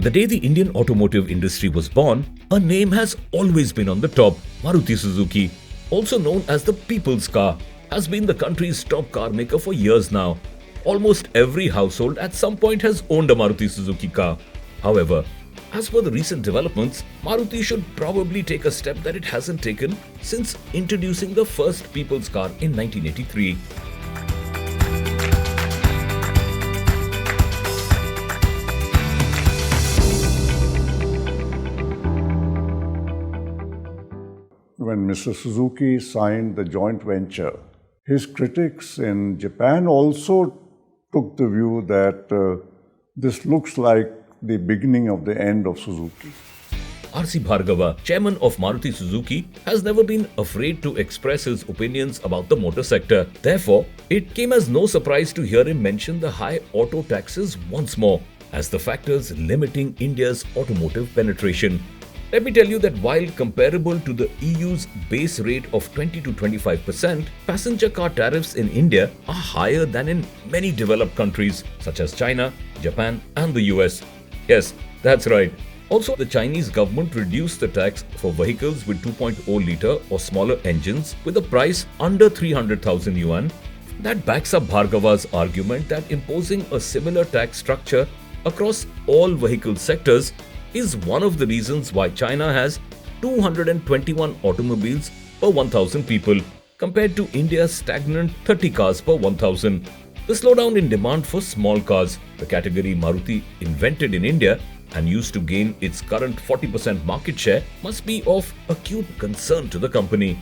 The day the Indian automotive industry was born, a name has always been on the top. Maruti Suzuki, also known as the people's car, has been the country's top car maker for years now. Almost every household at some point has owned a Maruti Suzuki car. However, as per the recent developments, Maruti should probably take a step that it hasn't taken since introducing the first people's car in 1983. When Mr. Suzuki signed the joint venture, his critics in Japan also took the view that this looks like the beginning of the end of Suzuki. R.C. Bhargava, chairman of Maruti Suzuki, has never been afraid to express his opinions about the motor sector. Therefore, it came as no surprise to hear him mention the high auto taxes once more as the factors limiting India's automotive penetration. Let me tell you that while comparable to the EU's base rate of 20 to 25%, passenger car tariffs in India are higher than in many developed countries such as China, Japan and the US. Yes, that's right. Also, the Chinese government reduced the tax for vehicles with 2.0 litre or smaller engines with a price under 300,000 yuan. That backs up Bhargava's argument that imposing a similar tax structure across all vehicle sectors is one of the reasons why China has 221 automobiles per 1,000 people compared to India's stagnant 30 cars per 1,000. The slowdown in demand for small cars, the category Maruti invented in India and used to gain its current 40% market share, must be of acute concern to the company.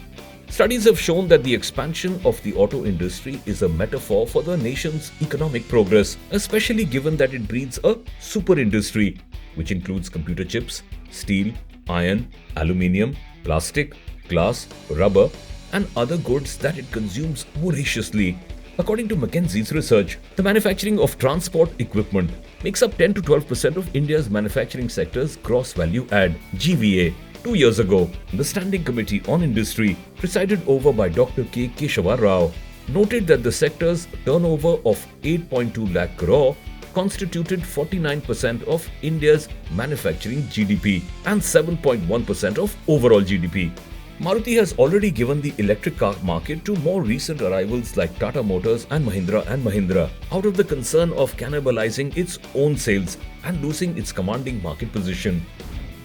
Studies have shown that the expansion of the auto industry is a metaphor for the nation's economic progress, especially given that it breeds a super industry, which includes computer chips, steel, iron, aluminium, plastic, glass, rubber, and other goods that it consumes voraciously. According to McKinsey's research, the manufacturing of transport equipment makes up 10 to 12% of India's manufacturing sector's gross value add, GVA. 2 years ago, the Standing Committee on Industry, presided over by Dr. K. Keshava Rao, noted that the sector's turnover of 8.2 lakh crore constituted 49% of India's manufacturing GDP and 7.1% of overall GDP. Maruti has already given the electric car market to more recent arrivals like Tata Motors and Mahindra out of the concern of cannibalizing its own sales and losing its commanding market position.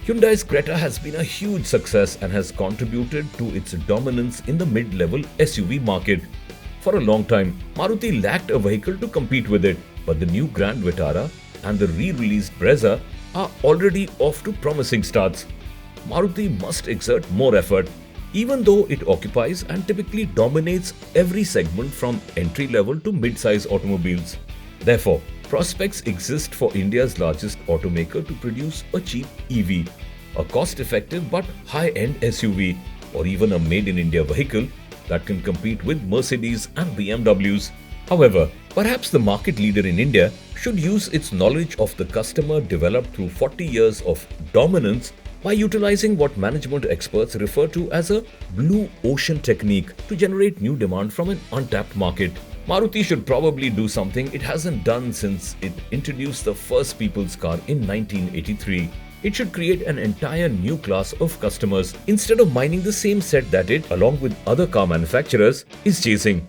Hyundai's Creta has been a huge success and has contributed to its dominance in the mid-level SUV market. For a long time, Maruti lacked a vehicle to compete with it, but the new Grand Vitara and the re-released Brezza are already off to promising starts. Maruti must exert more effort, even though it occupies and typically dominates every segment from entry-level to mid-size automobiles. Therefore, prospects exist for India's largest automaker to produce a cheap EV, a cost-effective but high-end SUV, or even a made-in-India vehicle that can compete with Mercedes and BMWs. However, perhaps the market leader in India should use its knowledge of the customer developed through 40 years of dominance by utilizing what management experts refer to as a blue ocean technique to generate new demand from an untapped market. Maruti should probably do something it hasn't done since it introduced the first people's car in 1983. It should create an entire new class of customers instead of mining the same set that it, along with other car manufacturers, is chasing.